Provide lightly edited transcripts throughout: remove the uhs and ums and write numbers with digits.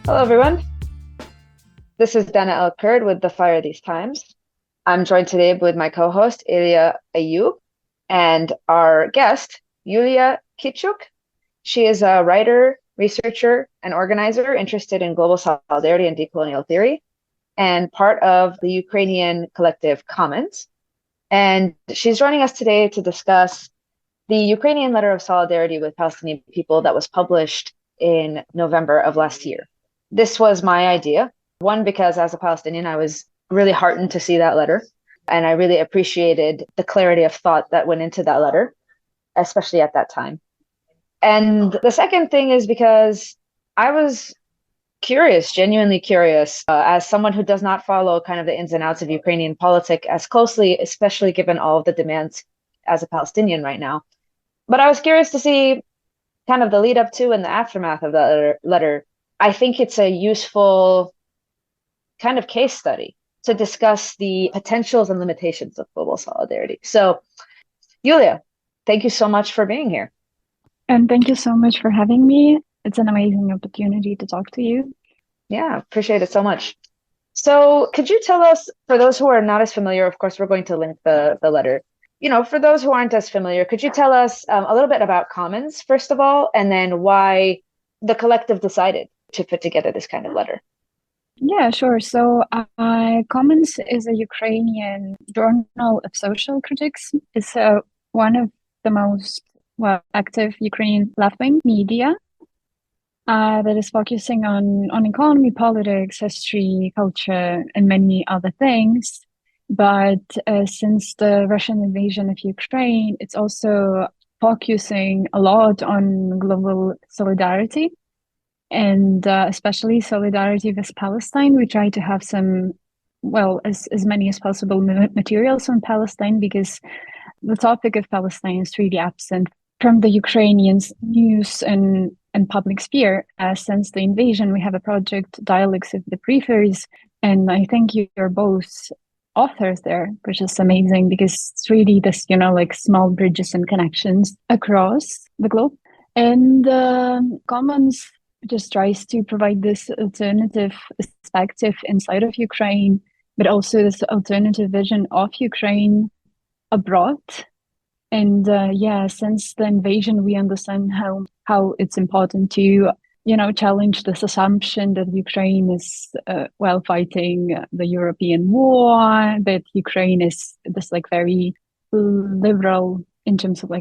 Hello, everyone. This is Dana El-Kurd with The Fire These Times. I'm joined today with my co-host, ayoub, and our guest, Yuliia Kishchuk. She is a writer, researcher, and organizer interested in global solidarity and decolonial theory, and part of the Ukrainian collective Commons. And she's joining us today to discuss the Ukrainian letter of solidarity with Palestinian people that was published in November of last year. This was my idea. One, because as a Palestinian, I was really heartened to see that letter. And I really appreciated the clarity of thought that went into that letter, especially at that time. And the second thing is because I was curious, genuinely curious, as someone who does not follow kind of the ins and outs of Ukrainian politics as closely, especially given all of the demands as a Palestinian right now. But I was curious to see kind of the lead up to and the aftermath of that letter. I think it's a useful kind of case study to discuss the potentials and limitations of global solidarity. So, Yuliia, thank you so much for being here. And thank you so much for having me. It's an amazing opportunity to talk to you. Yeah, appreciate it so much. So, could you tell us, for those who are not as familiar, of course, we're going to link the letter. For those who aren't as familiar, could you tell us a little bit about Commons, first of all, and then why the collective decided to put together this kind of letter? Yeah, sure. So Commons is a Ukrainian journal of social critics. It's one of the most active Ukrainian left-wing media that is focusing on economy, politics, history, culture, and many other things. But since the Russian invasion of Ukraine, it's also focusing a lot on global solidarity. And especially solidarity with Palestine. We try to have as many as possible materials on Palestine because the topic of Palestine is really absent from the Ukrainian news and public sphere. Since the invasion, we have a project, Dialects of the Periphery, and I think you're both authors there, which is amazing because it's really this, like small bridges and connections across the globe. And Commons just tries to provide this alternative perspective inside of Ukraine, but also this alternative vision of Ukraine abroad. And since the invasion, we understand how it's important to, challenge this assumption that Ukraine is, fighting the European war, that Ukraine is this very liberal in terms of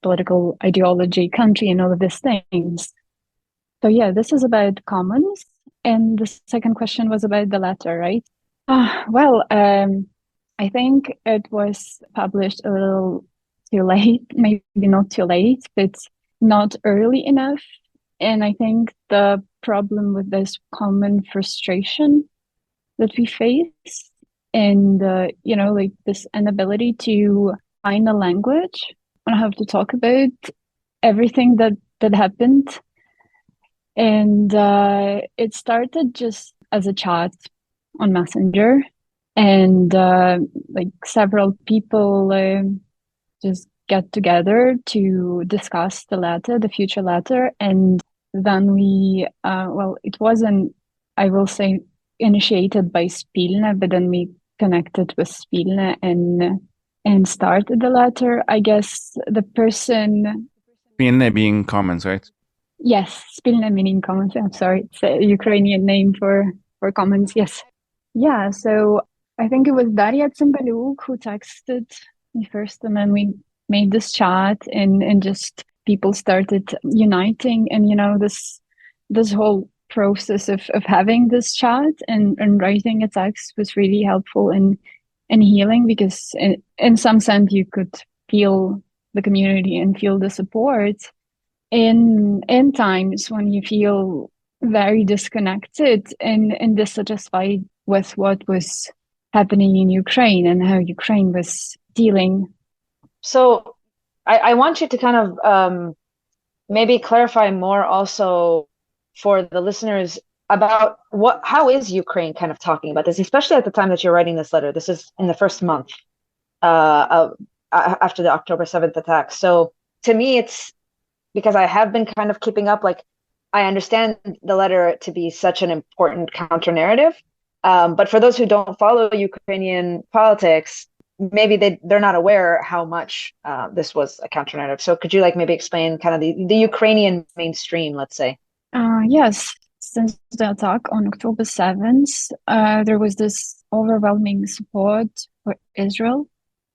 political ideology country and all of these things. So yeah, this is about Commons. And the second question was about the letter, right? I think it was published a little too late, maybe not too late, but not early enough. And I think the problem with this common frustration that we face and, this inability to find a language on how to talk about everything that happened. And it started just as a chat on Messenger, and several people just get together to discuss the future letter. And then it wasn't, I will say, initiated by Spilne, but then we connected with Spilne and started the letter. I guess the person... Spilne being Commons, right? Yes, Spilne meaning Commons. I'm sorry, it's a Ukrainian name for Commons. Yes, yeah. So I think it was Daria Tsimbaluk who texted me first, and then we made this chat, and just people started uniting, and this whole process of having this chat and writing a text was really helpful and healing because in some sense you could feel the community and feel the support in times when you feel very disconnected and dissatisfied with what was happening in Ukraine and how Ukraine was dealing. So I want you to kind of maybe clarify more also for the listeners about how is Ukraine kind of talking about this, especially at the time that you're writing this letter. This is in the first month after the October 7th attack. So to me, it's because I have been kind of keeping up, I understand the letter to be such an important counter narrative. But for those who don't follow Ukrainian politics, maybe they're not aware how much this was a counter narrative. So could you like maybe explain kind of the Ukrainian mainstream, let's say? Yes, since the attack on October 7th, there was this overwhelming support for Israel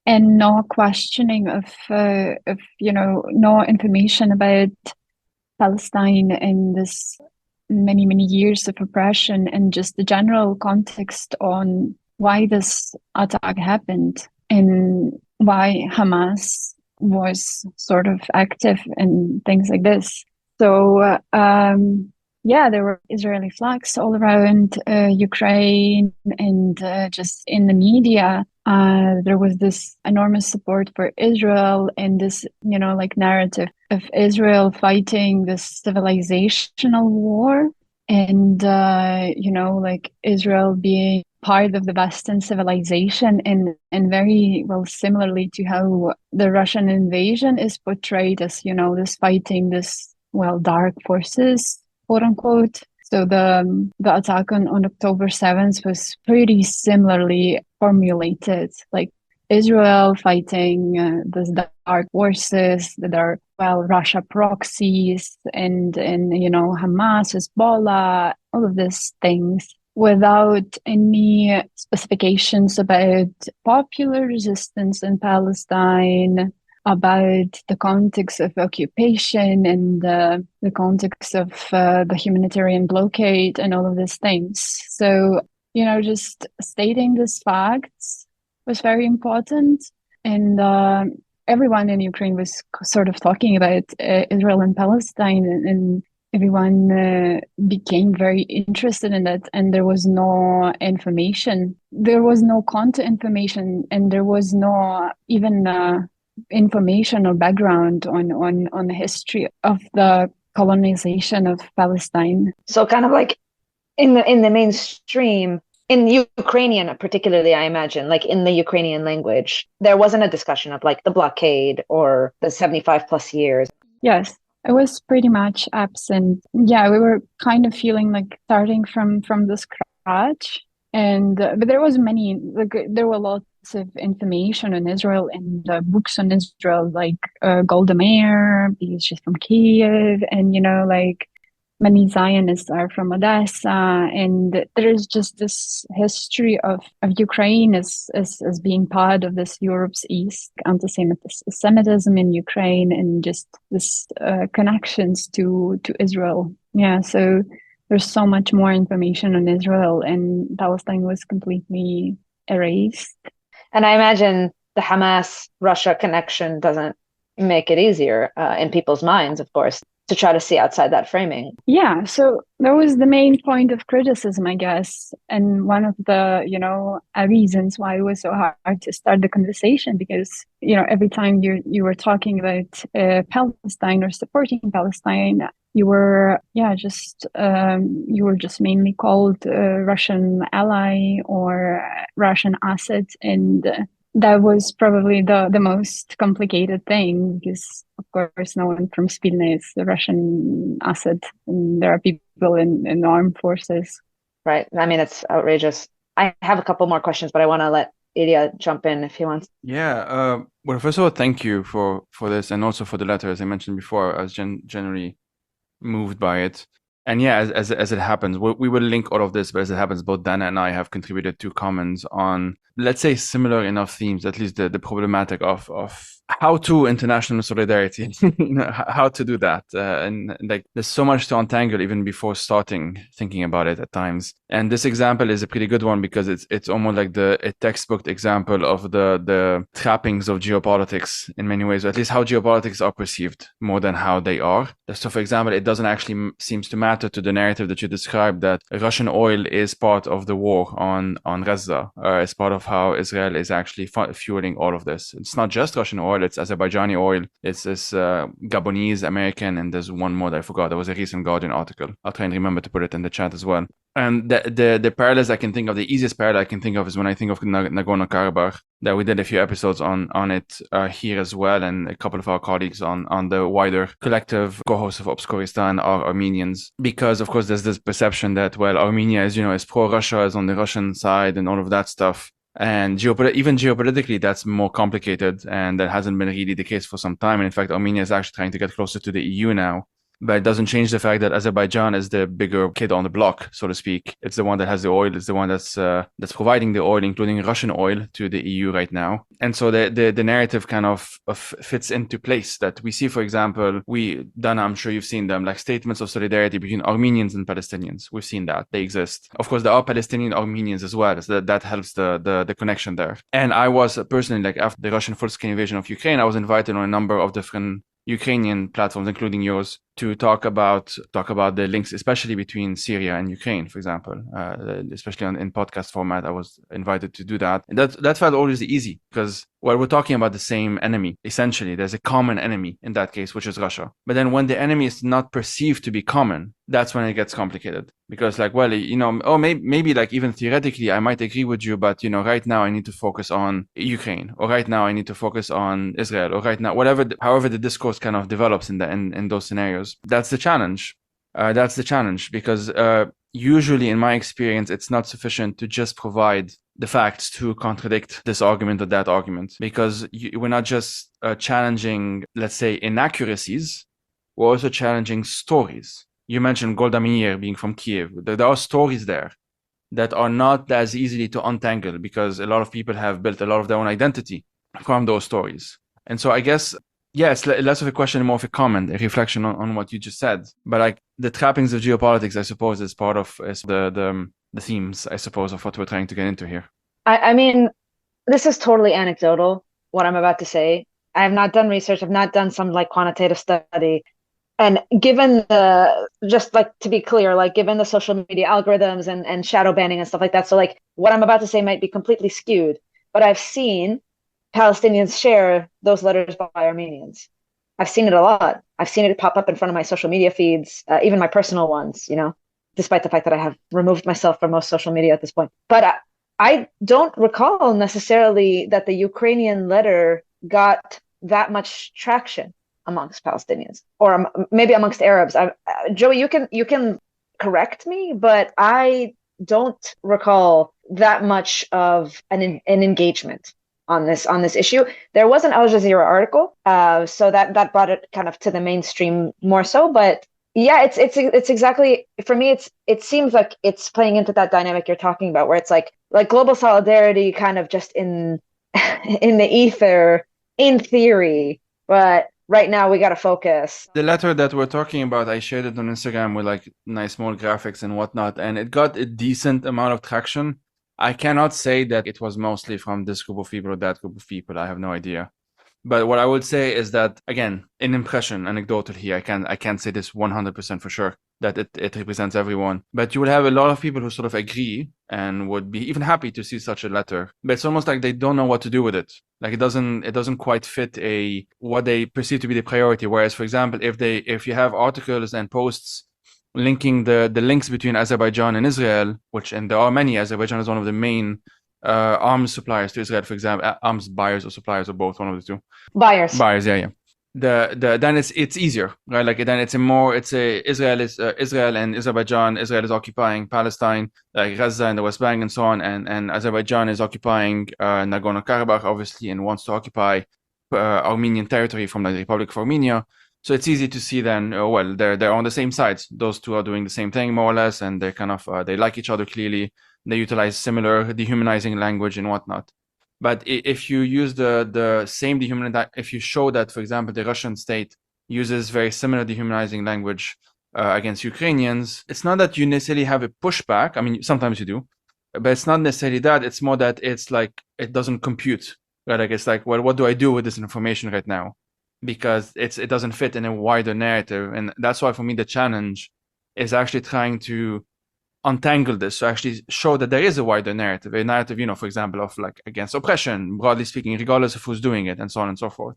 and no questioning of no information about Palestine and this many, many years of oppression and just the general context on why this attack happened and why Hamas was sort of active and things like this. So, there were Israeli flags all around Ukraine and just in the media. There was this enormous support for Israel and this, narrative of Israel fighting this civilizational war and, Israel being part of the Western civilization and very well similarly to how the Russian invasion is portrayed as, this fighting this, dark forces, quote unquote. So the attack on October 7th was pretty similarly formulated, like Israel fighting these dark forces that are Russia proxies and Hamas, Hezbollah, all of these things without any specifications about popular resistance in Palestine, about the context of occupation and the context of the humanitarian blockade and all of these things. So, just stating these facts was very important. And everyone in Ukraine was sort of talking about Israel and Palestine, and everyone became very interested in that. And there was no information. There was no counter information, and there was no even information or background on the history of the colonization of Palestine. So kind of like in the mainstream, in Ukrainian particularly, I imagine, like in the Ukrainian language, there wasn't a discussion of like the blockade or the 75 plus years. Yes, it was pretty much absent. Yeah, we were kind of feeling like starting from the scratch. And but there was there were lots of information on Israel and books on Israel, like Golda Meir, because she's from Kiev, and many Zionists are from Odessa, and there is just this history of Ukraine as being part of this Europe's East, anti-Semitism in Ukraine, and just this connections to Israel. Yeah, so there's so much more information on Israel, and Palestine was completely erased. And I imagine the Hamas-Russia connection doesn't make it easier in people's minds, of course, to try to see outside that framing. Yeah, so that was the main point of criticism, I guess, and one of the, reasons why it was so hard to start the conversation, because, every time you were talking about Palestine or supporting Palestine, you were just mainly called Russian ally or Russian asset, and that was probably the most complicated thing, because of course no one from Spilne is a Russian asset, and there are people in armed forces. Right. I mean, it's outrageous. I have a couple more questions, but I want to let Yuliia jump in if he wants. Yeah. Well, first of all, thank you for this, and also for the letter. As I mentioned before, I was generally moved by it. And yeah, as it happens, we will link all of this, but as it happens, both Dana and I have contributed to comments on, let's say, similar enough themes, at least the problematic of how to international solidarity, how to do that. And like, there's so much to untangle even before starting thinking about it at times. And this example is a pretty good one, because it's almost like a textbook example of the trappings of geopolitics in many ways, or at least how geopolitics are perceived more than how they are. So for example, it doesn't actually seems to matter to the narrative that you described that Russian oil is part of the war on Gaza, as part of how Israel is actually fueling all of this. It's not just Russian oil, it's Azerbaijani oil, it's this Gabonese, American, and there's one more that I forgot. There was a recent Guardian article. I'll try and remember to put it in the chat as well. And the parallels I can think of, the easiest parallel I can think of is when I think of Nagorno-Karabakh, that we did a few episodes on it here as well, and a couple of our colleagues on the wider collective co-hosts of Obscuristan are Armenians. Because, of course, there's this perception that, well, Armenia is pro-Russia, is on the Russian side and all of that stuff. And even geopolitically, that's more complicated, and that hasn't been really the case for some time. And in fact, Armenia is actually trying to get closer to the EU now. But it doesn't change the fact that Azerbaijan is the bigger kid on the block, so to speak. It's the one that has the oil. It's the one that's providing the oil, including Russian oil, to the EU right now. And so the narrative kind of fits into place that we see, for example, Dana, I'm sure you've seen them, like statements of solidarity between Armenians and Palestinians. We've seen that. They exist. Of course, there are Palestinian Armenians as well, so that helps the connection there. And I was personally, like, after the Russian full-scale invasion of Ukraine, I was invited on a number of different Ukrainian platforms, including yours, to talk about the links, especially between Syria and Ukraine, for example. Especially in podcast format, I was invited to do that. And that felt always easy because, well, we're talking about the same enemy. Essentially, there's a common enemy in that case, which is Russia. But then when the enemy is not perceived to be common, that's when it gets complicated. Because, like, well, maybe like even theoretically, I might agree with you, but, right now I need to focus on Ukraine, or right now I need to focus on Israel, or right now, however the discourse kind of develops in those scenarios. That's the challenge. Because usually, in my experience, it's not sufficient to just provide the facts to contradict this argument or that argument, because we're not just challenging, let's say, inaccuracies, we're also challenging stories. You mentioned Golda Meir being from Kiev. There are stories there that are not as easily to untangle, because a lot of people have built a lot of their own identity from those stories. And so I guess, yeah, it's less of a question, more of a comment, a reflection on what you just said. But like the trappings of geopolitics, I suppose, is part of the themes, I suppose, of what we're trying to get into here. I mean, this is totally anecdotal, what I'm about to say. I have not done research. I've not done some like quantitative study. And given just like to be clear, like given the social media algorithms and shadow banning and stuff like that, so like what I'm about to say might be completely skewed, but I've seen Palestinians share those letters by Armenians. I've seen it a lot. I've seen it pop up in front of my social media feeds, even my personal ones, despite the fact that I have removed myself from most social media at this point. But I don't recall necessarily that the Ukrainian letter got that much traction amongst Palestinians, or maybe amongst Arabs. Joey, you can correct me, but I don't recall that much of an engagement on this issue. There was an Al Jazeera article, so that brought it kind of to the mainstream more so. But yeah, it's exactly, for me, it seems like it's playing into that dynamic you're talking about, where it's like global solidarity kind of just in the ether, in theory, but right now we got to focus. The letter that we're talking about, I shared it on Instagram with like nice small graphics and whatnot, and it got a decent amount of traction. I cannot say that it was mostly from this group of people or that group of people. I have no idea. But what I would say is that, again, an impression, anecdotal here, I can't say this 100% for sure, that it represents everyone. But you will have a lot of people who sort of agree and would be even happy to see such a letter. But it's almost like they don't know what to do with it. Like it doesn't quite fit what they perceive to be the priority. Whereas, for example, if you have articles and posts linking the links between Azerbaijan and Israel, and there are many. Azerbaijan is one of the main arms suppliers to Israel, for example, arms buyers or suppliers or both, one of the two. Buyers, yeah. Then it's easier, right? Like then Israel and Azerbaijan. Israel is occupying Palestine, like Gaza and the West Bank and so on, and Azerbaijan is occupying Nagorno-Karabakh, obviously, and wants to occupy Armenian territory from the Republic of Armenia. So it's easy to see then, they're on the same sides. Those two are doing the same thing, more or less, and they kind of, they like each other clearly. They utilize similar dehumanizing language and whatnot. But if you use the same if you show that, for example, the Russian state uses very similar dehumanizing language against Ukrainians, it's not that you necessarily have a pushback. I mean, sometimes you do, but it's not necessarily that. It's more that it's like, it doesn't compute, right? Like, it's like, well, what do I do with this information right now? Because it doesn't fit in a wider narrative. And that's why for me the challenge is actually trying to untangle this, to actually show that there is a wider narrative, a narrative, for example, of like against oppression, broadly speaking, regardless of who's doing it, and so on and so forth.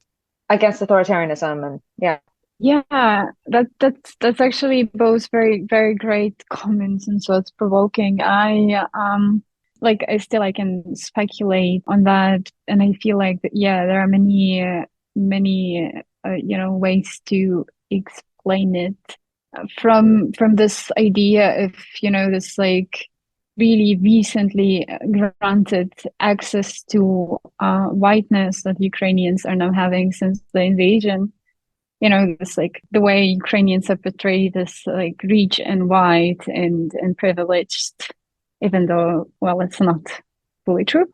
Against authoritarianism, and yeah. Yeah, that's actually both very, very great comments and thoughts provoking. I can speculate on that, and I feel like yeah, there are many ways to explain it from this idea of this like really recently granted access to whiteness that Ukrainians are now having since the invasion. This like the way Ukrainians are portrayed as like rich and white and privileged, even though, well, it's not fully true.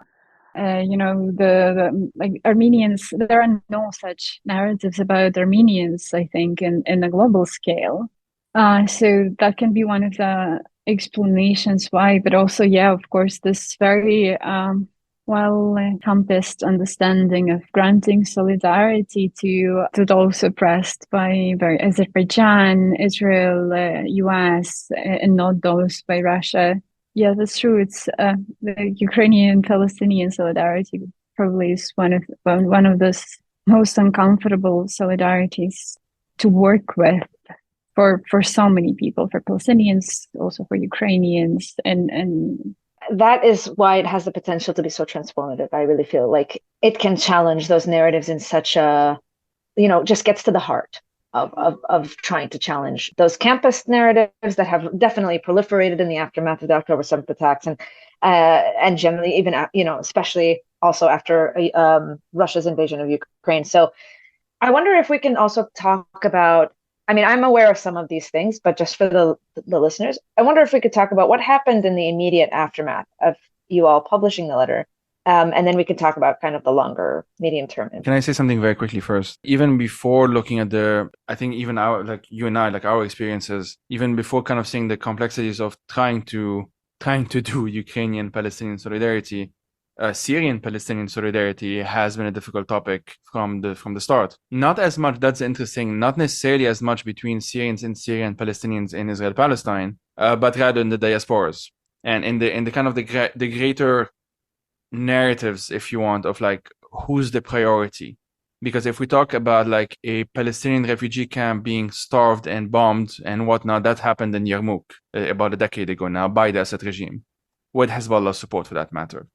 The like Armenians, there are no such narratives about Armenians, I think, in a global scale. So that can be one of the explanations why, but also, yeah, of course, this very well encompassed understanding of granting solidarity to those oppressed by Azerbaijan, Israel, US, and not those by Russia. Yeah, that's true. It's the Ukrainian-Palestinian solidarity probably is one of those most uncomfortable solidarities to work with for so many people, for Palestinians, also for Ukrainians, and That is why it has the potential to be so transformative. I really feel like it can challenge those narratives in such a, just gets to the heart of trying to challenge those campus narratives that have definitely proliferated in the aftermath of the October 7th attacks, and generally even especially also after Russia's invasion of Ukraine. So I wonder if we can also talk about. I mean, I'm aware of some of these things, but just for the listeners, I wonder if we could talk about what happened in the immediate aftermath of you all publishing the letter. And then we can talk about kind of the longer medium term. Can I say something very quickly first? Even before looking at I think even like you and I, like our experiences, even before kind of seeing the complexities of trying to do Ukrainian-Palestinian solidarity, Syrian-Palestinian solidarity has been a difficult topic from the start. Not as much, that's interesting, not necessarily as much between Syrians in Syria and Palestinians in Israel-Palestine, but rather in the diasporas and in the kind of the greater narratives, if you want, of like who's the priority. Because if we talk about like a Palestinian refugee camp being starved and bombed and whatnot, that happened in Yarmouk about a decade ago now by the Assad regime, with Hezbollah's support for that matter.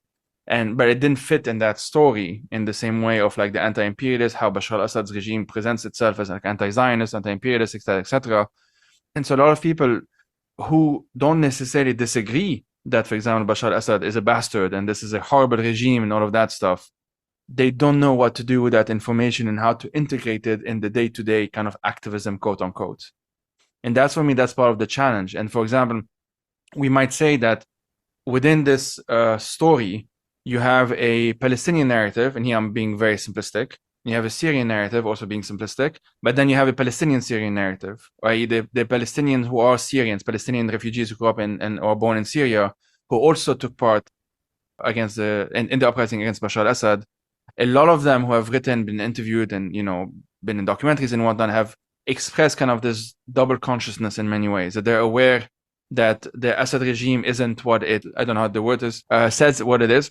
But it didn't fit in that story in the same way of like the anti-imperialist, how Bashar al-Assad's regime presents itself as like anti-Zionist, anti-imperialist, etc., etc. And so a lot of people who don't necessarily disagree that, for example, Bashar al-Assad is a bastard and this is a horrible regime and all of that stuff, they don't know what to do with that information and how to integrate it in the day-to-day kind of activism, quote unquote. And that's, for me, that's part of the challenge. And for example, we might say that within this story, you have a Palestinian narrative, and here I'm being very simplistic. You have a Syrian narrative also being simplistic, but then you have a Palestinian-Syrian narrative, right? The Palestinians who are Syrians, Palestinian refugees who grew up and are born in Syria, who also took part against in the uprising against Bashar al-Assad. A lot of them who have written, been interviewed, and been in documentaries and whatnot, have expressed kind of this double consciousness in many ways, that they're aware that the Assad regime isn't what I don't know how the word is, says what it is.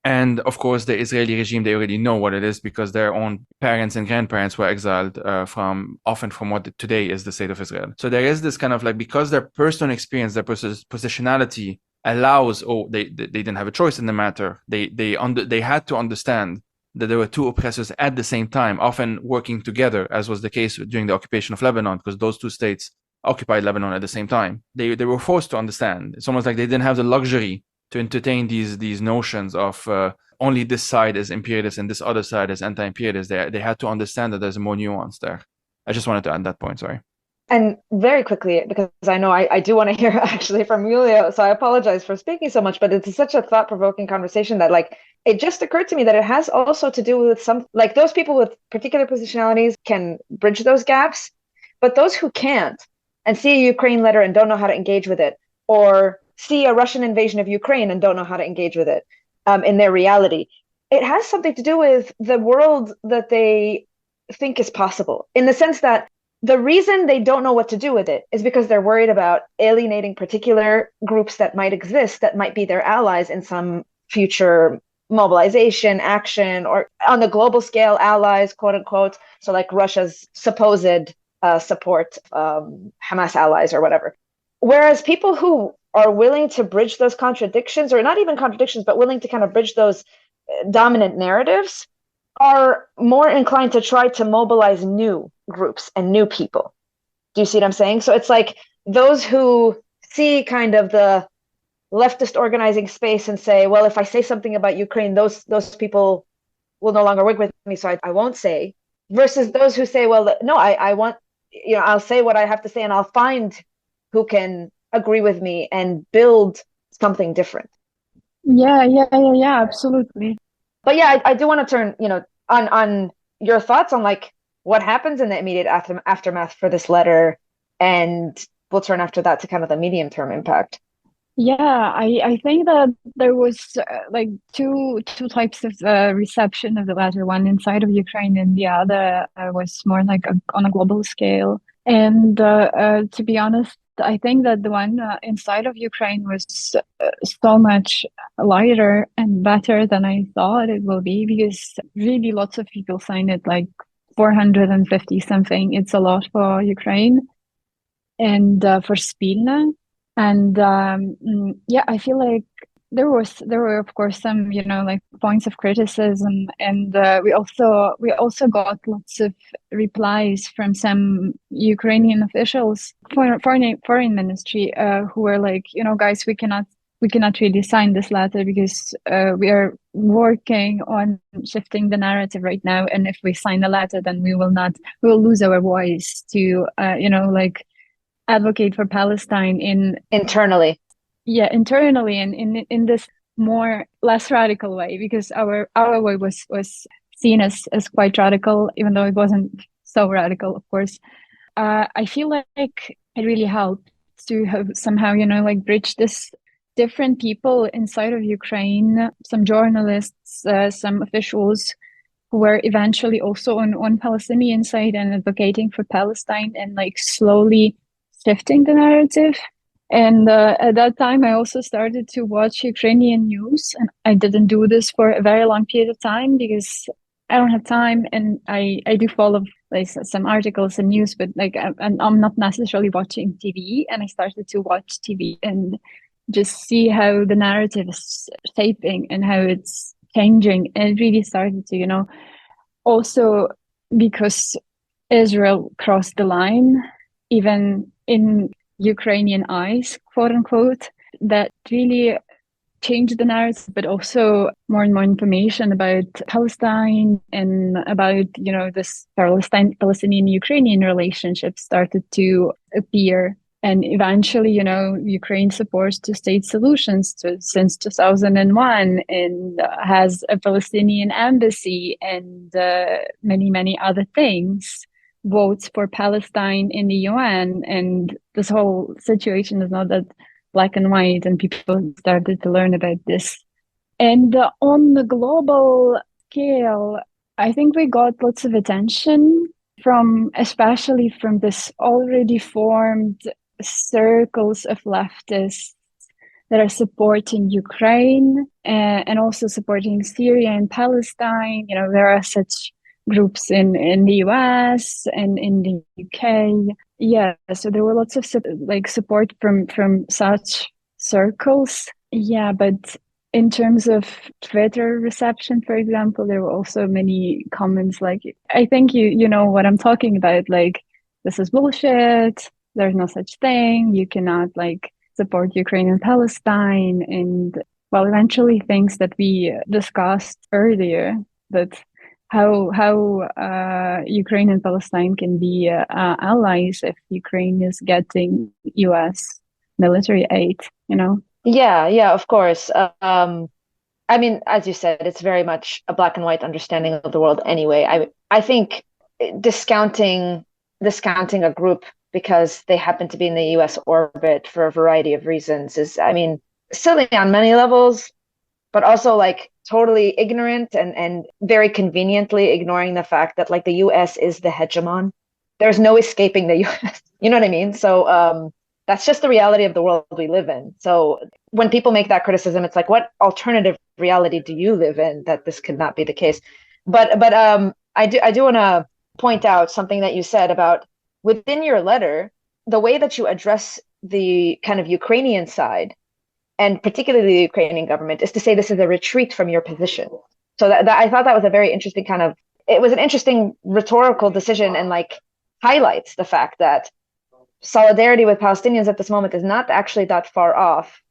And of course, the Israeli regime, they already know what it is because their own parents and grandparents were exiled often from what today is the state of Israel. So there is this kind of like, because their personal experience, their positionality allows, they didn't have a choice in the matter. They had to understand that there were two oppressors at the same time, often working together, as was the case during the occupation of Lebanon, because those two states occupied Lebanon at the same time. They were forced to understand. It's almost like they didn't have the luxury to entertain these notions of only this side is imperialist and this other side is anti-imperialist. They had to understand that there's more nuance there. I just wanted to add that point, sorry. And very quickly, because I know I do want to hear actually from Yuliia, so I apologize for speaking so much, but it's such a thought-provoking conversation that like it just occurred to me that it has also to do with some, like those people with particular positionalities can bridge those gaps, but those who can't and see a Ukraine letter and don't know how to engage with it, or see a Russian invasion of Ukraine and don't know how to engage with it in their reality, it has something to do with the world that they think is possible, in the sense that the reason they don't know what to do with it is because they're worried about alienating particular groups that might exist, that might be their allies in some future mobilization, action, or on the global scale, allies, quote unquote. So like Russia's supposed support Hamas allies or whatever. Whereas people who are willing to bridge those contradictions, or not even contradictions, but willing to kind of bridge those dominant narratives, are more inclined to try to mobilize new groups and new people. Do you see what I'm saying? So it's like those who see kind of the leftist organizing space and say, well, if I say something about Ukraine, those people will no longer work with me, so I won't say, versus those who say, well, no, I want, I'll say what I have to say and I'll find who can agree with me and build something different. Yeah, absolutely. But yeah, I do want to turn, on your thoughts on like what happens in the immediate aftermath for this letter, and we'll turn after that to kind of the medium term impact. Yeah, I think that there was like two types of reception of the letter, one inside of Ukraine and the other was more like on a global scale. And to be honest, I think that the one inside of Ukraine was so much lighter and better than I thought it will be, because really lots of people signed it, like 450 something. It's a lot for Ukraine and for Spilna. And yeah, I feel like there were of course some like points of criticism, and we also got lots of replies from some Ukrainian officials, foreign ministry, who were like, guys, we cannot really sign this letter because we are working on shifting the narrative right now, and if we sign the letter, then we will lose our voice to like advocate for Palestine internally. Yeah, internally, and in this less radical way, because our way was seen as quite radical, even though it wasn't so radical, of course. I feel like it really helped to have somehow like bridge this different people inside of Ukraine, some journalists, some officials who were eventually also on Palestinian side and advocating for Palestine, and like slowly shifting the narrative. And at that time, I also started to watch Ukrainian news, and I didn't do this for a very long period of time because I don't have time, and I do follow like some articles and news, but like I'm not necessarily watching TV. And I started to watch TV and just see how the narrative is shaping and how it's changing. And it really started to, also because Israel crossed the line, even in Ukrainian eyes, quote unquote, that really changed the narrative, but also more and more information about Palestine and about, this Palestinian-Ukrainian relationship started to appear. And eventually, Ukraine supports two-state solutions since 2001 and has a Palestinian embassy and many, many other things. Votes for Palestine in the UN, and this whole situation is not that black and white, and people started to learn about this. And on the global scale, I think we got lots of attention especially from this already formed circles of leftists that are supporting Ukraine and also supporting Syria and Palestine. There are such groups in the US and in the UK. Yeah, so there were lots of support from such circles. Yeah, but in terms of Twitter reception, for example, there were also many comments like, I think you know what I'm talking about, like, this is bullshit, there's no such thing, you cannot support Ukraine and Palestine, and well, eventually things that we discussed earlier, that how Ukraine and Palestine can be allies if Ukraine is getting US military aid, Yeah, of course. I mean, as you said, it's very much a black and white understanding of the world anyway. I think discounting a group because they happen to be in the US orbit for a variety of reasons is, I mean, silly on many levels, but also totally ignorant and very conveniently ignoring the fact that the US is the hegemon. There's no escaping the US. You know what I mean? So that's just the reality of the world we live in. So when people make that criticism, it's like, what alternative reality do you live in that this could not be the case? But I do want to point out something that you said about within your letter, the way that you address the kind of Ukrainian side, and particularly the Ukrainian government, is to say this is a retreat from your position. So that I thought that was a very interesting it was an interesting rhetorical decision, and like highlights the fact that solidarity with Palestinians at this moment is not actually that far off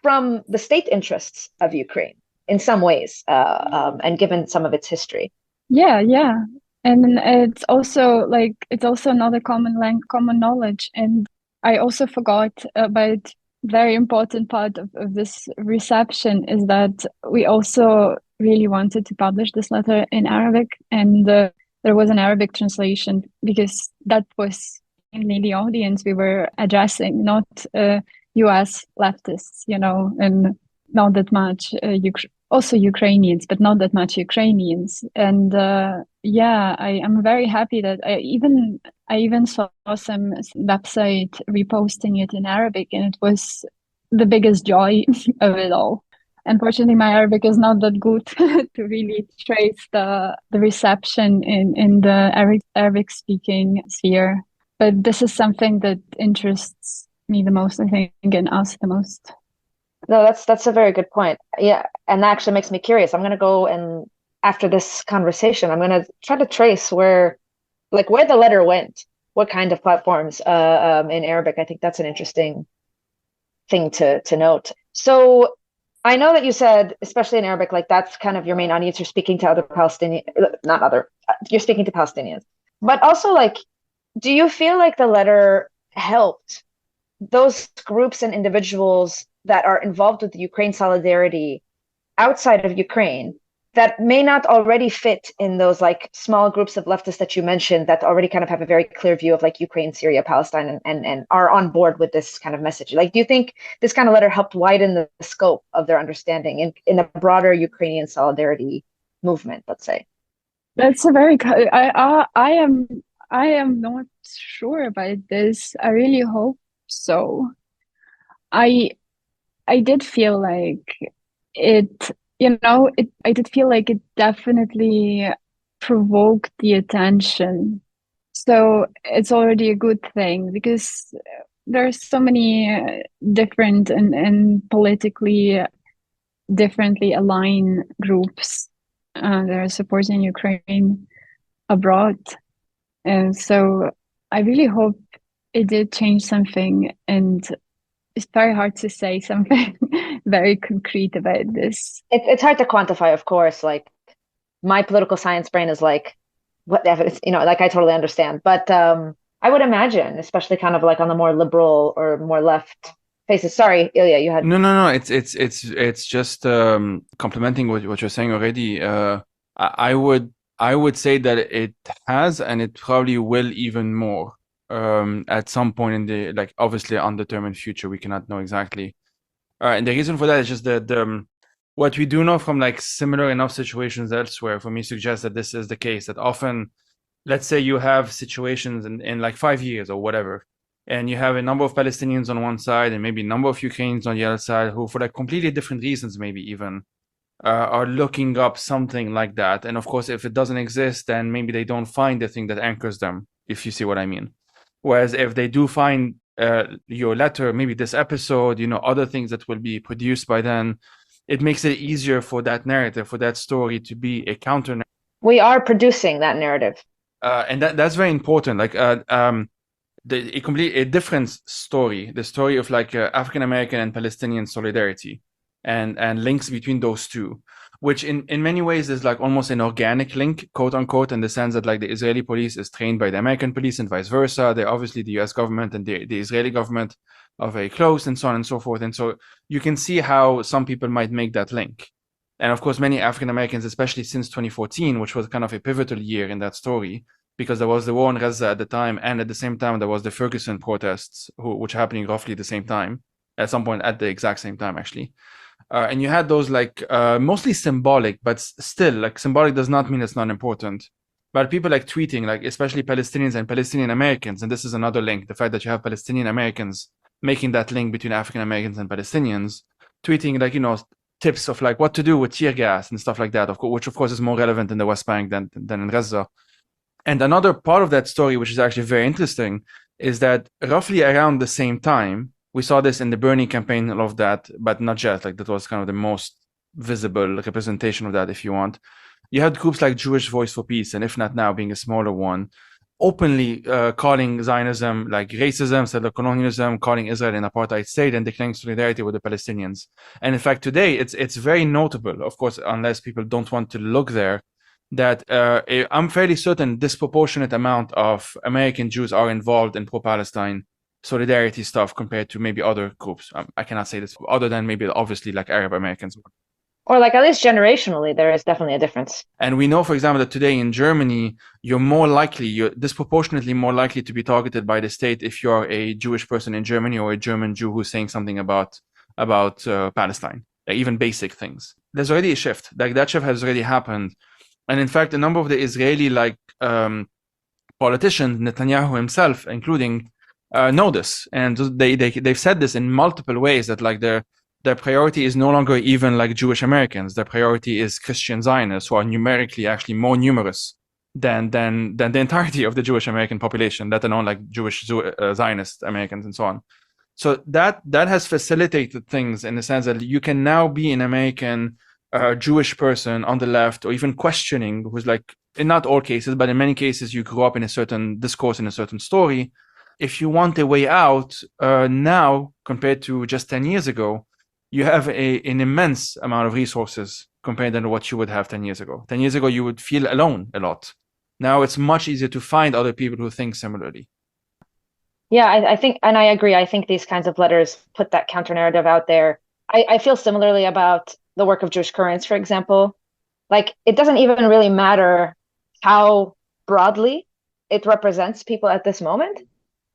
from the state interests of Ukraine in some ways, and given some of its history. Yeah, and it's also another common knowledge. And I also forgot about very important part of this reception is that we also really wanted to publish this letter in Arabic, and there was an Arabic translation because that was mainly the audience we were addressing, not US leftists, and not that much also Ukrainians, but not that much Ukrainians. And I am very happy that I even saw some website reposting it in Arabic, and it was the biggest joy of it all. Unfortunately, my Arabic is not that good to really trace the reception in the Arabic speaking sphere. But this is something that interests me the most, I think, and us the most. No, that's a very good point. Yeah, and that actually makes me curious. I'm gonna go, and after this conversation, I'm gonna try to trace where the letter went, what kind of platforms in Arabic. I think that's an interesting thing to note. So I know that you said, especially in Arabic, like that's kind of your main audience. You're speaking to other Palestinian, not other, you're speaking to Palestinians. But also, like, do you feel like the letter helped those groups and individuals that are involved with the Ukraine solidarity outside of Ukraine that may not already fit in those like small groups of leftists that you mentioned that already kind of have a very clear view of like Ukraine, Syria, Palestine, and are on board with this kind of message? Like, do you think this kind of letter helped widen the scope of their understanding in a broader Ukrainian solidarity movement, let's say? That's a very I am not sure about this. I really hope so. I did feel like it, I did feel like it definitely provoked the attention. So it's already a good thing because there's so many different and politically differently aligned groups that are supporting Ukraine abroad. And so I really hope it did change something, and it's very hard to say something very concrete about this. It's hard to quantify, of course. Like, my political science brain is like, what evidence, like I totally understand. But I would imagine, especially kind of like on the more liberal or more left faces. Sorry, Yuliia, you had No. It's just complementing what you're saying already. I would say that it has, and it probably will even more at some point in the like obviously undetermined future. We cannot know exactly. And the reason for that is just that what we do know from like similar enough situations elsewhere for me suggests that this is the case. That often, let's say you have situations in like 5 years or whatever, and you have a number of Palestinians on one side and maybe a number of Ukrainians on the other side who, for like completely different reasons, maybe even are looking up something like that. And of course, if it doesn't exist, then maybe they don't find the thing that anchors them, if you see what I mean. Whereas if they do find your letter, maybe this episode, other things that will be produced by then, it makes it easier for that narrative, for that story to be a counter narrative. We are producing that narrative. And that's very important. Like a different story, the story of like African American and Palestinian solidarity and links between those two, which in many ways is like almost an organic link, quote unquote, in the sense that like the Israeli police is trained by the American police and vice versa. They're obviously the US government and the Israeli government are very close, and so on and so forth. And so you can see how some people might make that link. And of course, many African Americans, especially since 2014, which was kind of a pivotal year in that story, because there was the war in Gaza at the time, and at the same time there was the Ferguson protests, which happening roughly the same time, at some point at the exact same time actually. And you had those like mostly symbolic, but still like symbolic does not mean it's not important. But people like tweeting, like especially Palestinians and Palestinian Americans, and this is another link, the fact that you have Palestinian Americans making that link between African Americans and Palestinians, tweeting like, tips of like what to do with tear gas and stuff like that, of course, which of course is more relevant in the West Bank than in Gaza. And another part of that story, which is actually very interesting, is that roughly around the same time, we saw this in the Bernie campaign and all of that, but not just, like that was kind of the most visible representation of that, if you want. You had groups like Jewish Voice for Peace, and If Not Now being a smaller one, openly calling Zionism like racism, settler colonialism, calling Israel an apartheid state, and declaring solidarity with the Palestinians. And in fact, today it's very notable, of course, unless people don't want to look there, that I'm fairly certain disproportionate amount of American Jews are involved in pro-Palestine solidarity stuff compared to maybe other groups. I cannot say this other than maybe obviously like Arab Americans. Or like at least generationally, there is definitely a difference. And we know, for example, that today in Germany, you're disproportionately more likely to be targeted by the state if you're a Jewish person in Germany or a German Jew who's saying something about Palestine, even basic things. There's already a shift. Like that shift has already happened. And in fact, a number of the Israeli politicians, Netanyahu himself, including, know this, and they've said this in multiple ways that like their priority is no longer even like Jewish Americans. Their priority is Christian Zionists, who are numerically actually more numerous than the entirety of the Jewish American population, let alone like Jewish Zionist Americans and so on. So that has facilitated things in the sense that you can now be an American Jewish person on the left, or even questioning, who's like, in not all cases, but in many cases, you grew up in a certain discourse, in a certain story. If you want a way out now compared to just 10 years ago, you have an immense amount of resources compared to what you would have 10 years ago. 10 years ago, you would feel alone a lot. Now it's much easier to find other people who think similarly. Yeah, I think, and I agree. I think these kinds of letters put that counter narrative out there. I feel similarly about the work of Jewish Currents, for example. Like, it doesn't even really matter how broadly it represents people at this moment,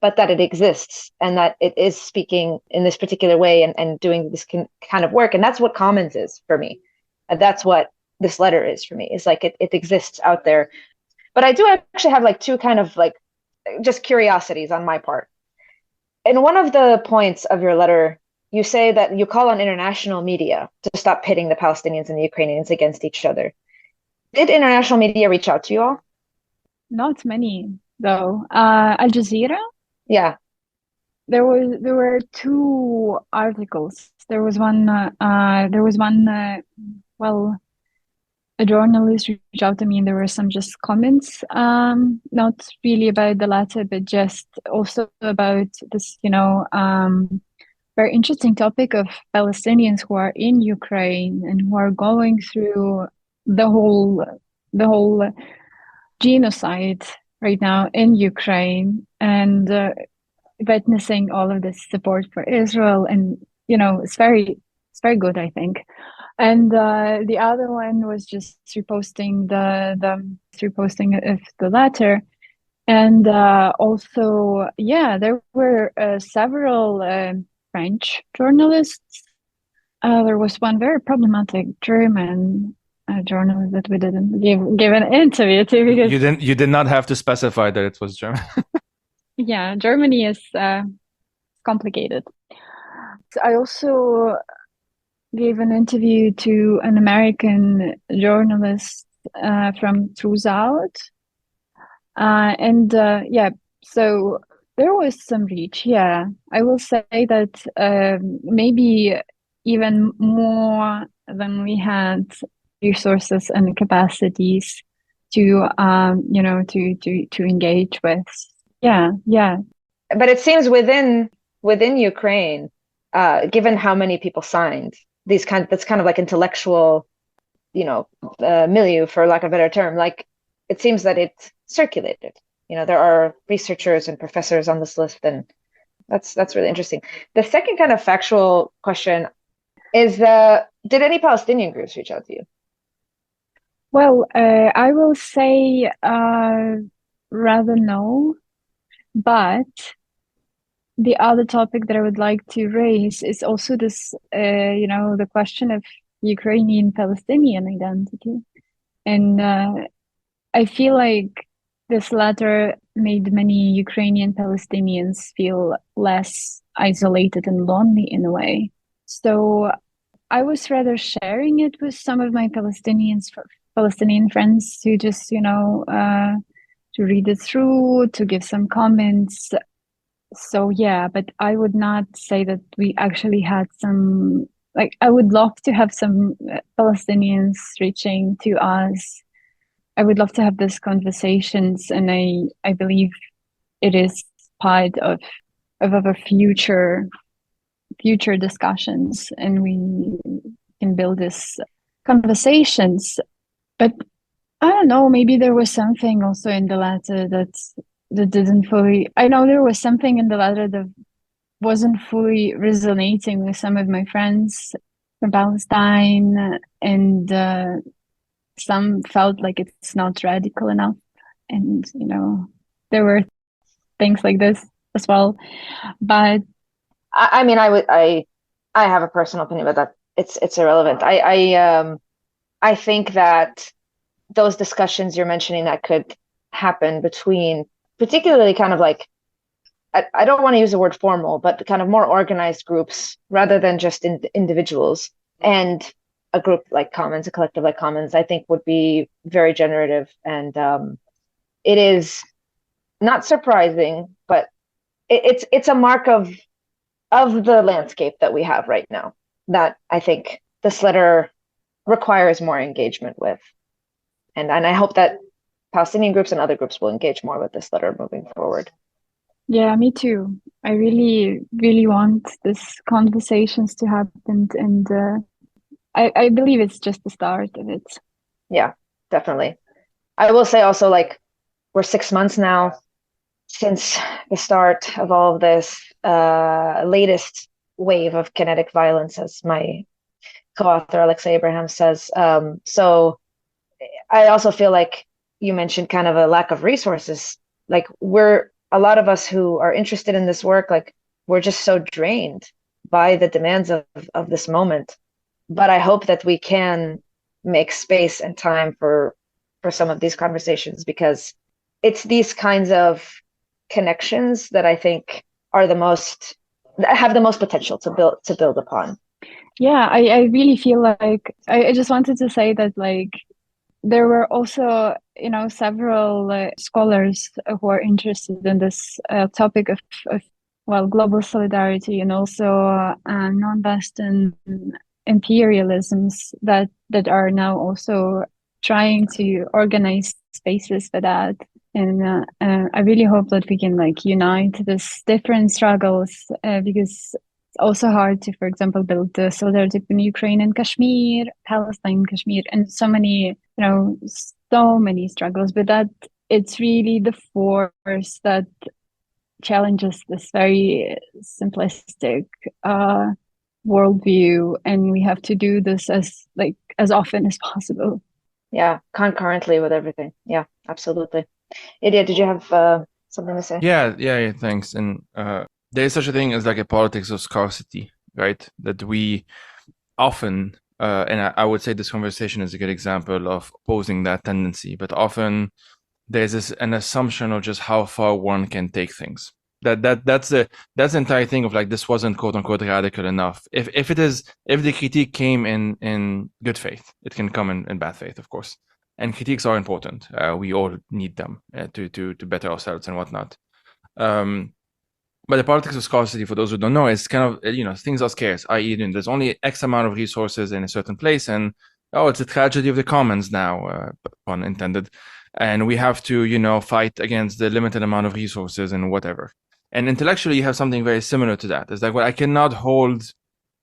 but that it exists and that it is speaking in this particular way and doing this kind of work. And that's what Commons is for me. And that's what this letter is for me. It's like it exists out there. But I do actually have like two kind of like just curiosities on my part. In one of the points of your letter, you say that you call on international media to stop pitting the Palestinians and the Ukrainians against each other. Did international media reach out to you all? Not many, though. Al Jazeera? Yeah. There were two articles. There was one, well, a journalist reached out to me, and there were some just comments, not really about the latter, but just also about this, very interesting topic of Palestinians who are in Ukraine and who are going through the whole genocide right now in Ukraine, and witnessing all of this support for Israel, and it's very good, I think. And the other one was just reposting of the letter, and also, yeah, there were several French journalists. There was one very problematic German journalist that we didn't give an interview to, because you did not have to specify that it was German. Yeah, Germany is complicated. So I also gave an interview to an American journalist from Truth Out, and yeah, so there was some reach. Yeah, I will say that maybe even more than we had resources and capacities to to engage with. Yeah. But it seems within Ukraine, given how many people signed that's kind of like intellectual, milieu, for lack of a better term. Like, it seems that it's circulated. There are researchers and professors on this list, and that's really interesting. The second kind of factual question is, did any Palestinian groups reach out to you? Well, I will say rather no. But the other topic that I would like to raise is also this, the question of Ukrainian-Palestinian identity. And I feel like this letter made many Ukrainian Palestinians feel less isolated and lonely in a way. So I was rather sharing it with some of my Palestinian friends who just, read it through, to give some comments. So yeah, but I would not say that we actually had some, like, I would love to have some Palestinians reaching to us. I would love to have these conversations, and I believe it is part of our future discussions, and we can build these conversations. But I don't know, maybe there was something also in the letter that didn't fully, I know there was something in the letter that wasn't fully resonating with some of my friends from Palestine, and some felt like it's not radical enough. And, there were things like this as well. But I mean, I have a personal opinion about that. It's irrelevant. I think that those discussions you're mentioning that could happen between, particularly kind of like, I don't want to use the word formal, but kind of more organized groups rather than just individuals, and a group like Commons, a collective like Commons, I think would be very generative. And it is not surprising, but it's a mark of the landscape that we have right now that I think this letter requires more engagement with. And I hope that Palestinian groups and other groups will engage more with this letter moving forward. yeah, me too. I really, really want these conversations to happen, and I believe it's just the start of it. Yeah, definitely. I will say also, like, we're 6 months now since the start of all of this latest wave of kinetic violence, as my co-author Alexei Abraham says. So I also feel like you mentioned kind of a lack of resources. Like, a lot of us who are interested in this work, like, we're just so drained by the demands of this moment. But I hope that we can make space and time for some of these conversations, because it's these kinds of connections that I think are that have the most potential to build upon. Yeah, I really feel like I just wanted to say that, like, there were also, several scholars who are interested in this topic of global solidarity, and also non-Western imperialisms that are now also trying to organize spaces for that. And I really hope that we can, like, unite these different struggles, because it's also hard to, for example, build the solidarity between Ukraine and Kashmir, Palestine, Kashmir, and so many, so many struggles. But that it's really the force that challenges this very simplistic worldview, and we have to do this as often as possible. Yeah, concurrently with everything. Yeah, absolutely. Ilia, did you have something to say? Yeah, thanks. And there is such a thing as like a politics of scarcity, right? That we often, and I would say this conversation is a good example of opposing that tendency, but often there's an assumption of just how far one can take things. That's the entire thing of, like, this wasn't quote unquote radical enough. If the critique came in good faith, it can come in bad faith, of course. And critiques are important. We all need them to better ourselves and whatnot. But the politics of scarcity, for those who don't know, is kind of, things are scarce, i.e. there's only X amount of resources in a certain place, and it's a tragedy of the commons now, pun intended. And we have to, fight against the limited amount of resources and whatever. And intellectually, you have something very similar to that. It's like, well, I cannot hold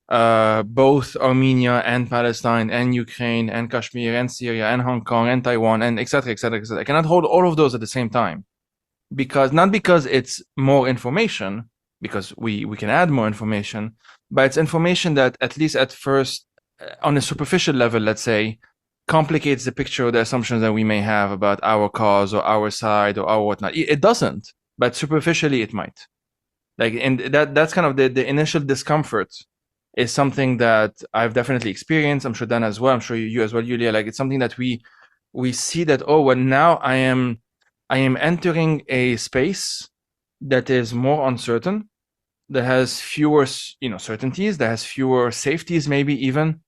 both Armenia and Palestine and Ukraine and Kashmir and Syria and Hong Kong and Taiwan and et cetera, et cetera, et cetera. I cannot hold all of those at the same time. Not because it's more information, because we can add more information, but it's information that, at least at first, on a superficial level, let's say, complicates the picture or the assumptions that we may have about our cause or our side or our whatnot. It doesn't, but superficially it might. Like, and that's kind of the initial discomfort is something that I've definitely experienced. I'm sure Dan as well. I'm sure you as well, Yuliia. Like, it's something that we see that, now I am entering a space that is more uncertain, that has fewer, certainties, that has fewer safeties, maybe even.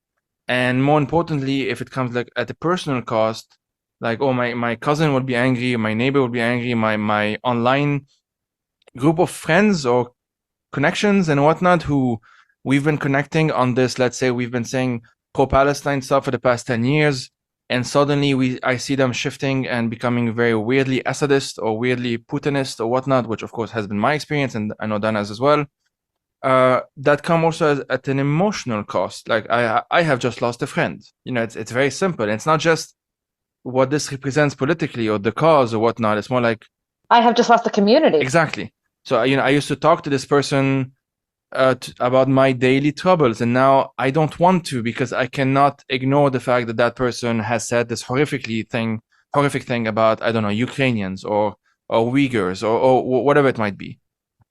And more importantly, if it comes, like, at a personal cost, Like, oh, my cousin will be angry, my neighbor will be angry, my online group of friends or connections and whatnot who we've been connecting on this. Let's say we've been saying pro-Palestine stuff for the past 10 years, and suddenly I see them shifting and becoming very weirdly Assadist or weirdly Putinist or whatnot, which of course has been my experience, and I know Dana's as well. That come also at an emotional cost. Like I have just lost a friend. It's very simple. It's not just what this represents politically or the cause or whatnot. It's more like I have just lost a community. Exactly. So I used to talk to this person about my daily troubles, and now I don't want to, because I cannot ignore the fact that that person has said this horrific thing about, I don't know, Ukrainians or Uyghurs or whatever it might be.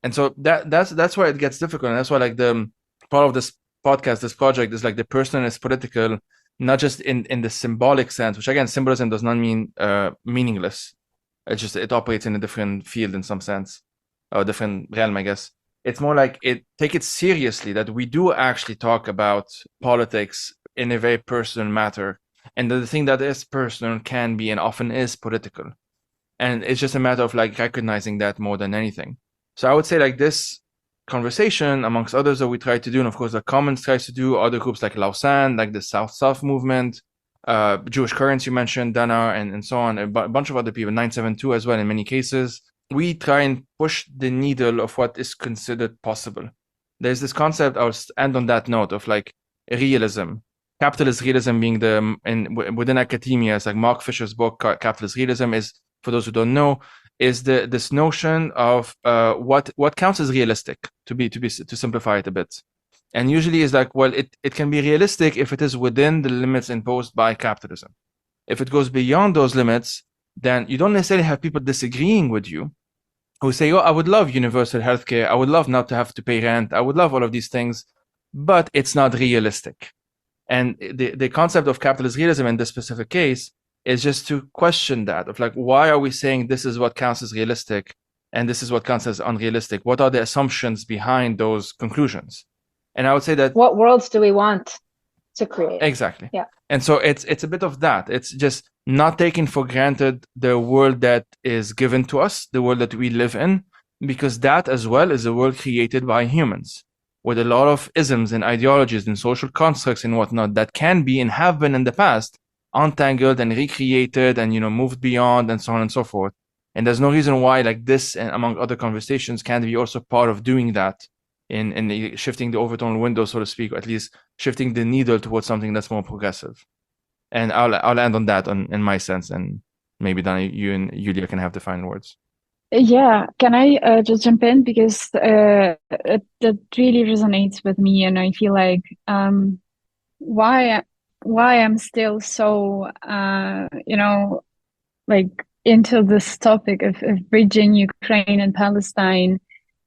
And so that's where it gets difficult, and that's why like the part of this podcast, this project, is like the personal is political, not just in the symbolic sense, which again, symbolism does not mean meaningless. It's just it operates in a different field in some sense, or different realm, I guess. It's more like take it seriously that we do actually talk about politics in a very personal matter, and that the thing that is personal can be and often is political, and it's just a matter of like recognizing that more than anything. So I would say like this conversation, amongst others that we try to do, and of course the Commons tries to do, other groups like Lausanne, like the South movement, Jewish Currents you mentioned, Dana, and so on, a bunch of other people, 972 as well in many cases. We try and push the needle of what is considered possible. There's this concept, I'll end on that note, of like realism. Capitalist realism being within academia, it's like Mark Fisher's book, Capitalist Realism, is, for those who don't know, is this notion of what counts as realistic, to simplify it a bit. And usually is like, well, it can be realistic if it is within the limits imposed by capitalism. If it goes beyond those limits, then you don't necessarily have people disagreeing with you who say, oh, I would love universal healthcare, I would love not to have to pay rent, I would love all of these things, but it's not realistic. And the concept of capitalist realism in this specific case is just to question that, of like, why are we saying this is what counts as realistic and this is what counts as unrealistic? What are the assumptions behind those conclusions? And I would say that, what worlds do we want to create? Exactly. Yeah. And so it's a bit of that. It's just not taking for granted the world that is given to us, the world that we live in, because that as well is a world created by humans, with a lot of isms and ideologies and social constructs and whatnot that can be and have been in the past untangled and recreated and moved beyond and so on and so forth. And there's no reason why like this and among other conversations can't be also part of doing that, in shifting the overtone window, so to speak, or at least shifting the needle towards something that's more progressive. And I'll end on that in my sense, and maybe then you and Yuliia can have the final words. Yeah, can I just jump in, because that really resonates with me, and I feel like why I'm still so like into this topic of bridging Ukraine and Palestine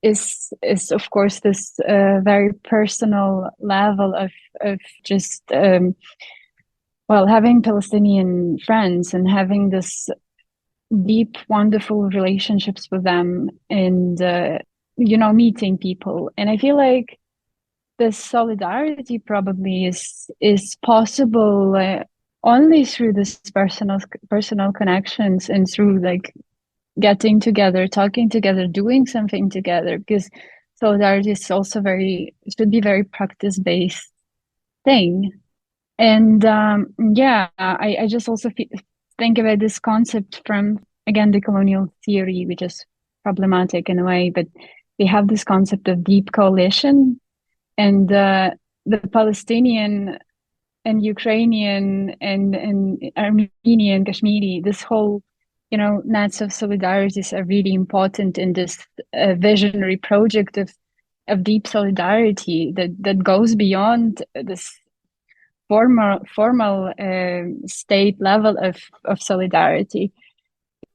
is of course this very personal level of just having Palestinian friends and having this deep, wonderful relationships with them, and meeting people. And I feel like this solidarity probably is possible only through this personal connections, and through like getting together, talking together, doing something together, because solidarity is also should be very practice-based thing. And I just also think about this concept from, again, the colonial theory, which is problematic in a way, but we have this concept of deep coalition, and the Palestinian and Ukrainian and Armenian, Kashmiri, this whole nets of solidarities are really important in this visionary project of deep solidarity that goes beyond this formal state level of solidarity.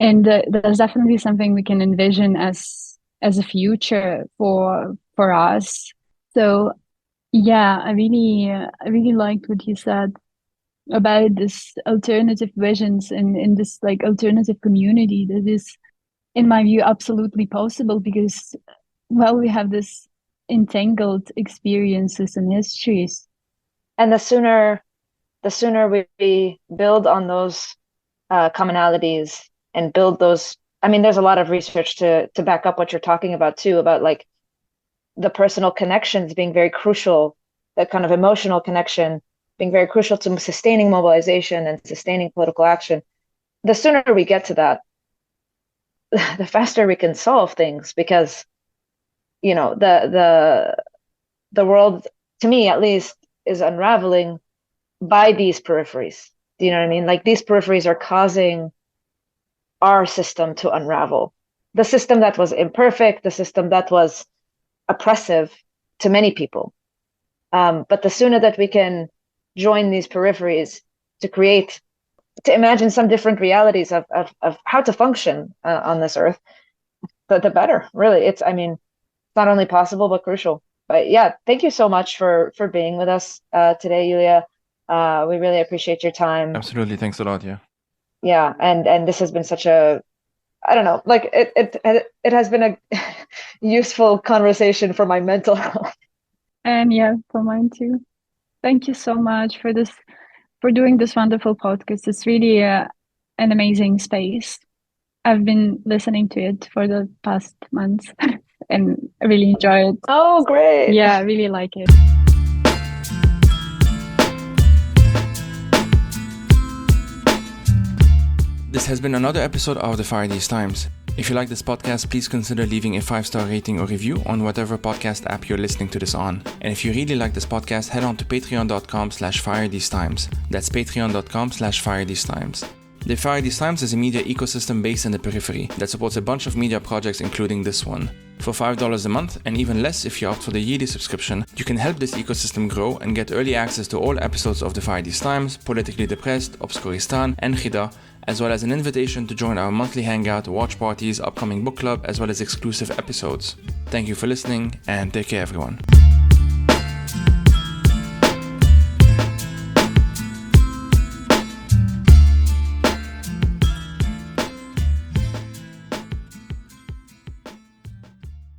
And there's definitely something we can envision as a future for us. So yeah, I really liked what you said about this alternative visions and in this like alternative community that is, in my view, absolutely possible, because we have this entangled experiences and histories. And the sooner we build on those commonalities and build those. I mean, there's a lot of research to back up what you're talking about too, about like the personal connections being very crucial, that kind of emotional connection being very crucial to sustaining mobilization and sustaining political action. The sooner we get to that, the faster we can solve things, because the world, to me at least, is unraveling by these peripheries. Do you know what I mean? Like, these peripheries are causing our system to unravel. The system that was imperfect, the system that was oppressive to many people. But the sooner that we can join these peripheries to imagine some different realities of how to function on this earth, the better. Really, it's not only possible but crucial. But yeah, thank you so much for being with us today, Yuliia. We really appreciate your time. Absolutely, thanks a lot. Yeah. Yeah, and this has been such a, I don't know, like it has been a useful conversation for my mental health. And yeah, for mine too. Thank you so much for doing this wonderful podcast. It's really an amazing space. I've been listening to it for the past months and I really enjoy it. Oh, great. Yeah, I really like it. This has been another episode of The Fire These Times. If you like this podcast, please consider leaving a 5-star rating or review on whatever podcast app you're listening to this on. And if you really like this podcast, head on to patreon.com/firethesetimes. That's patreon.com/firethesetimes. The Fire These Times is a media ecosystem based in the Periphery that supports a bunch of media projects, including this one. For $5 a month, and even less if you opt for the yearly subscription, you can help this ecosystem grow and get early access to all episodes of The Fire These Times, Politically Depressed, Obscuristan, and Ghida, as well as an invitation to join our monthly hangout, watch parties, upcoming book club, as well as exclusive episodes. Thank you for listening, and take care, everyone.